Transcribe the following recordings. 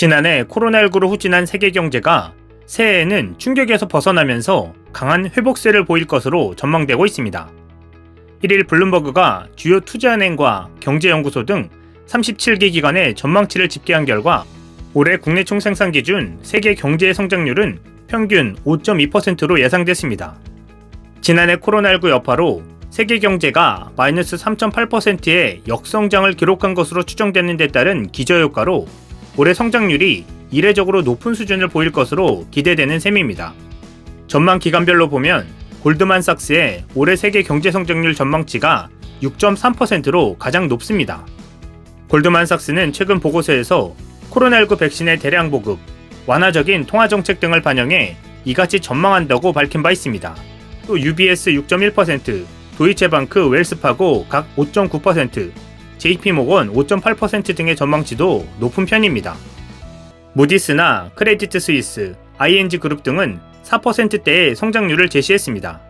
지난해 코로나19로 후진한 세계 경제가 새해에는 충격에서 벗어나면서 강한 회복세를 보일 것으로 전망되고 있습니다. 1일 블룸버그가 주요 투자은행과 경제연구소 등 37개 기관의 전망치를 집계한 결과 올해 국내 총생산 기준 세계 경제의 성장률은 평균 5.2%로 예상됐습니다. 지난해 코로나19 여파로 세계 경제가 마이너스 3.8%의 역성장을 기록한 것으로 추정되는 데 따른 기저효과로 올해 성장률이 이례적으로 높은 수준을 보일 것으로 기대되는 셈입니다. 전망 기관별로 보면 골드만삭스의 올해 세계 경제 성장률 전망치가 6.3%로 가장 높습니다. 골드만삭스는 최근 보고서에서 코로나19 백신의 대량 보급, 완화적인 통화정책 등을 반영해 이같이 전망한다고 밝힌 바 있습니다. 또 UBS 6.1%, 도이체방크 웰스파고 각 5.9%, JP모건 5.8% 등의 전망치도 높은 편입니다. 무디스나 크레디트 스위스, ING그룹 등은 4%대의 성장률을 제시했습니다.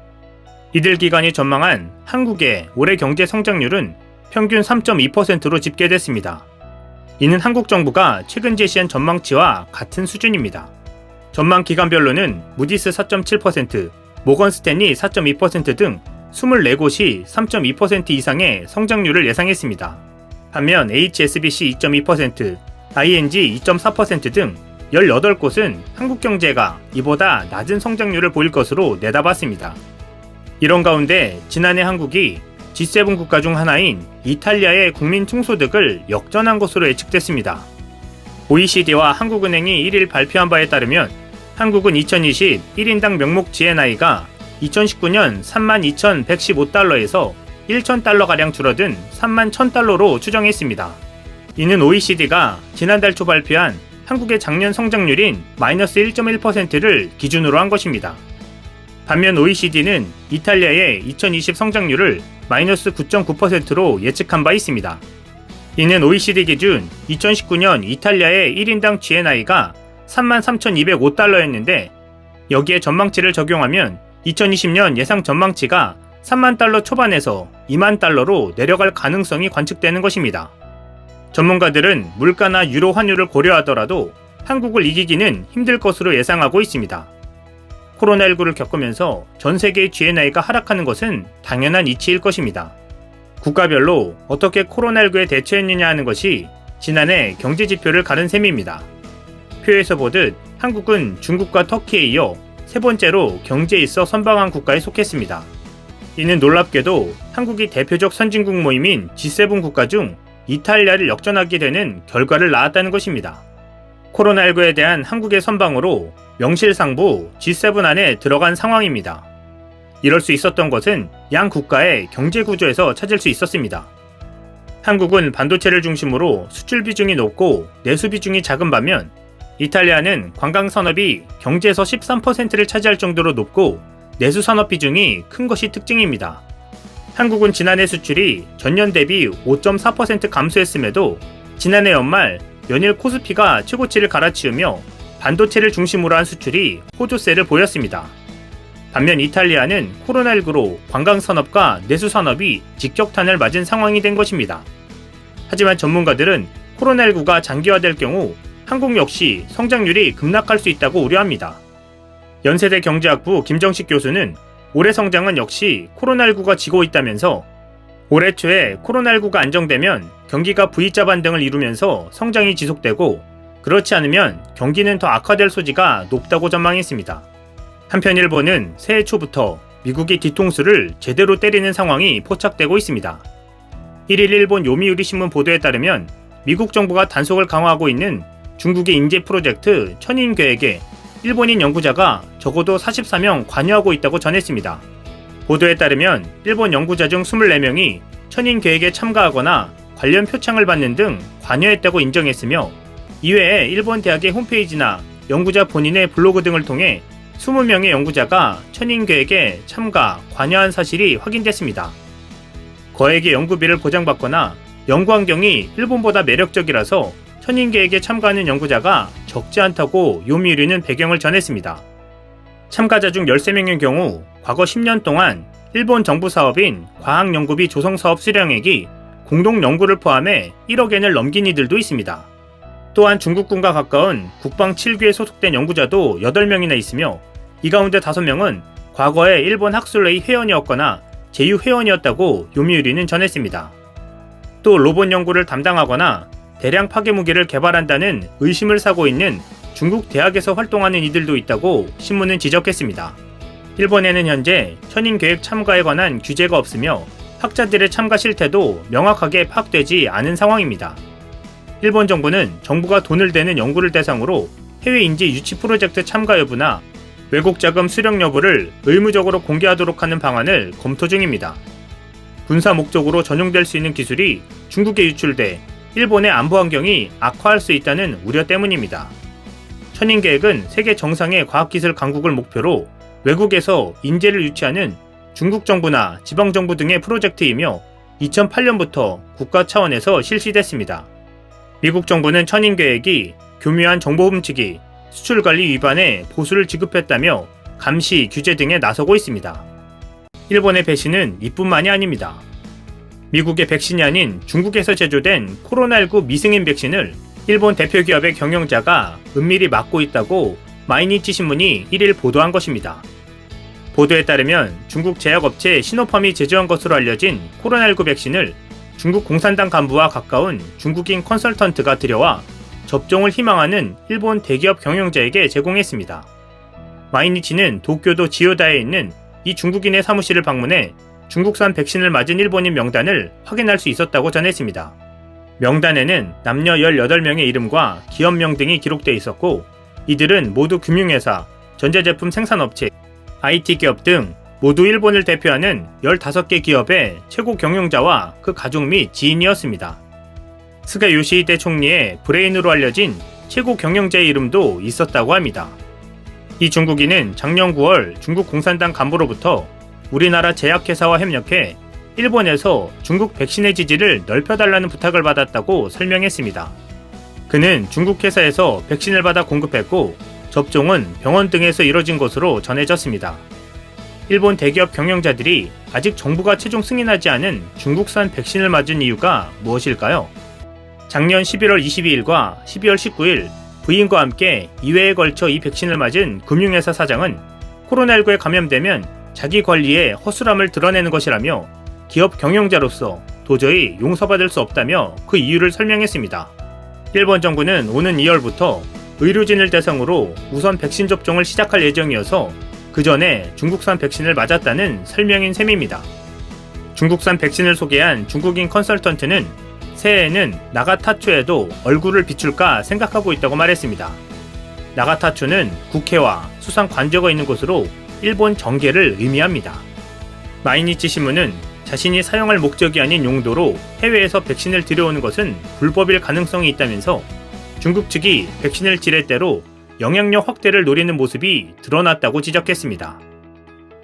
이들 기관이 전망한 한국의 올해 경제 성장률은 평균 3.2%로 집계됐습니다. 이는 한국 정부가 최근 제시한 전망치와 같은 수준입니다. 전망 기관별로는 무디스 4.7%, 모건스탠리 4.2% 등 24곳이 3.2% 이상의 성장률을 예상했습니다. 반면 HSBC 2.2%, ING 2.4% 등 18곳은 한국 경제가 이보다 낮은 성장률을 보일 것으로 내다봤습니다. 이런 가운데 지난해 한국이 G7 국가 중 하나인 이탈리아의 국민 총소득을 역전한 것으로 예측됐습니다. OECD와 한국은행이 1일 발표한 바에 따르면 한국은 2020 1인당 명목 GNI가 2019년 32,115달러에서 1,000달러가량 줄어든 31,000달러로 추정했습니다. 이는 OECD가 지난달 초 발표한 한국의 작년 성장률인 마이너스 1.1%를 기준으로 한 것입니다. 반면 OECD는 이탈리아의 2020 성장률을 마이너스 9.9%로 예측한 바 있습니다. 이는 OECD 기준 2019년 이탈리아의 1인당 GNI가 33,205달러였는데 여기에 전망치를 적용하면 2020년 예상 전망치가 3만 달러 초반에서 2만 달러로 내려갈 가능성이 관측되는 것입니다. 전문가들은 물가나 유로 환율을 고려하더라도 한국을 이기기는 힘들 것으로 예상하고 있습니다. 코로나19를 겪으면서 전 세계의 GNI가 하락하는 것은 당연한 이치일 것입니다. 국가별로 어떻게 코로나19에 대처했느냐 하는 것이 지난해 경제 지표를 가른 셈입니다. 표에서 보듯 한국은 중국과 터키에 이어 세 번째로 경제에 있어 선방한 국가에 속했습니다. 이는 놀랍게도 한국이 대표적 선진국 모임인 G7 국가 중 이탈리아를 역전하게 되는 결과를 낳았다는 것입니다. 코로나19에 대한 한국의 선방으로 명실상부 G7 안에 들어간 상황입니다. 이럴 수 있었던 것은 양 국가의 경제 구조에서 찾을 수 있었습니다. 한국은 반도체를 중심으로 수출 비중이 높고 내수 비중이 작은 반면 이탈리아는 관광 산업이 경제에서 13%를 차지할 정도로 높고 내수 산업 비중이 큰 것이 특징입니다. 한국은 지난해 수출이 전년 대비 5.4% 감소했음에도 지난해 연말 연일 코스피가 최고치를 갈아치우며 반도체를 중심으로 한 수출이 호조세를 보였습니다. 반면 이탈리아는 코로나19로 관광산업과 내수산업이 직격탄을 맞은 상황이 된 것입니다. 하지만 전문가들은 코로나19가 장기화될 경우 한국 역시 성장률이 급락할 수 있다고 우려합니다. 연세대 경제학부 김정식 교수는 올해 성장은 역시 코로나19가 지고 있다면서 올해 초에 코로나19가 안정되면 경기가 V자 반등을 이루면서 성장이 지속되고 그렇지 않으면 경기는 더 악화될 소지가 높다고 전망했습니다. 한편 일본은 새해 초부터 미국이 뒤통수를 제대로 때리는 상황이 포착되고 있습니다. 1일 일본 요미우리 신문 보도에 따르면 미국 정부가 단속을 강화하고 있는 중국의 인재 프로젝트 천인 계획에 일본인 연구자가 적어도 44명 관여하고 있다고 전했습니다. 보도에 따르면 일본 연구자 중 24명이 천인 계획에 참가하거나 관련 표창을 받는 등 관여했다고 인정했으며 이외에 일본 대학의 홈페이지나 연구자 본인의 블로그 등을 통해 20명의 연구자가 천인 계획에 참가, 관여한 사실이 확인됐습니다. 거액의 연구비를 보장받거나 연구 환경이 일본보다 매력적이라서 천인 계획에 참가하는 연구자가 적지 않다고 요미우리는 배경을 전했습니다. 참가자 중 13명의 경우 과거 10년 동안 일본 정부 사업인 과학연구비 조성사업 수령액이 공동 연구를 포함해 1억 엔을 넘긴 이들도 있습니다. 또한 중국군과 가까운 국방 7기에 소속된 연구자도 8명이나 있으며 이 가운데 5명은 과거에 일본 학술회의 회원이었거나 제휴 회원이었다고 요미우리는 전했습니다. 또 로봇 연구를 담당하거나 대량 파괴 무기를 개발한다는 의심을 사고 있는 중국 대학에서 활동하는 이들도 있다고 신문은 지적했습니다. 일본에는 현재 천인계획 참가에 관한 규제가 없으며 학자들의 참가 실태도 명확하게 파악되지 않은 상황입니다. 일본 정부는 정부가 돈을 대는 연구를 대상으로 해외 인재 유치 프로젝트 참가 여부나 외국 자금 수령 여부를 의무적으로 공개하도록 하는 방안을 검토 중입니다. 군사 목적으로 전용될 수 있는 기술이 중국에 유출돼 일본의 안보 환경이 악화할 수 있다는 우려 때문입니다. 천인계획은 세계 정상의 과학기술 강국을 목표로 외국에서 인재를 유치하는 중국 정부나 지방정부 등의 프로젝트이며 2008년부터 국가 차원에서 실시됐습니다. 미국 정부는 천인계획이 교묘한 정보 훔치기, 수출관리 위반에 보수를 지급했다며 감시, 규제 등에 나서고 있습니다. 일본의 배신은 이뿐만이 아닙니다. 미국의 백신이 아닌 중국에서 제조된 코로나19 미승인 백신을 일본 대표 기업의 경영자가 은밀히 막고 있다고 마이니치 신문이 1일 보도한 것입니다. 보도에 따르면 중국 제약업체 시노팜이 제조한 것으로 알려진 코로나19 백신을 중국 공산당 간부와 가까운 중국인 컨설턴트가 들여와 접종을 희망하는 일본 대기업 경영자에게 제공했습니다. 마이니치는 도쿄도 지요다에 있는 이 중국인의 사무실을 방문해 중국산 백신을 맞은 일본인 명단을 확인할 수 있었다고 전했습니다. 명단에는 남녀 18명의 이름과 기업명 등이 기록돼 있었고 이들은 모두 금융회사, 전자제품 생산업체, IT 기업 등 모두 일본을 대표하는 15개 기업의 최고 경영자와 그 가족 및 지인이었습니다. 스가 요시히데 총리의 브레인으로 알려진 최고 경영자의 이름도 있었다고 합니다. 이 중국인은 작년 9월 중국 공산당 간부로부터 우리나라 제약회사와 협력해 일본에서 중국 백신의 지지를 넓혀달라는 부탁을 받았다고 설명했습니다. 그는 중국 회사에서 백신을 받아 공급했고 접종은 병원 등에서 이뤄진 것으로 전해졌습니다. 일본 대기업 경영자들이 아직 정부가 최종 승인하지 않은 중국산 백신을 맞은 이유가 무엇일까요? 작년 11월 22일과 12월 19일 부인과 함께 2회에 걸쳐 이 백신을 맞은 금융회사 사장은 코로나19에 감염되면 자기 관리에 허술함을 드러내는 것이라며 기업 경영자로서 도저히 용서받을 수 없다며 그 이유를 설명했습니다. 일본 정부는 오는 2월부터 의료진을 대상으로 우선 백신 접종을 시작할 예정이어서 그 전에 중국산 백신을 맞았다는 설명인 셈입니다. 중국산 백신을 소개한 중국인 컨설턴트는 새해에는 나가타초에도 얼굴을 비출까 생각하고 있다고 말했습니다. 나가타초는 국회와 수상 관저가 있는 곳으로 일본 정계를 의미합니다. 마이니치 신문은 자신이 사용할 목적이 아닌 용도로 해외에서 백신을 들여오는 것은 불법일 가능성이 있다면서 중국 측이 백신을 지렛대로 영향력 확대를 노리는 모습이 드러났다고 지적했습니다.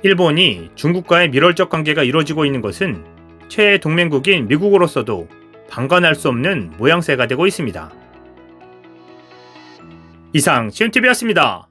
일본이 중국과의 밀월적 관계가 이루어지고 있는 것은 최애 동맹국인 미국으로서도 방관할 수 없는 모양새가 되고 있습니다. 이상 CNTV였습니다.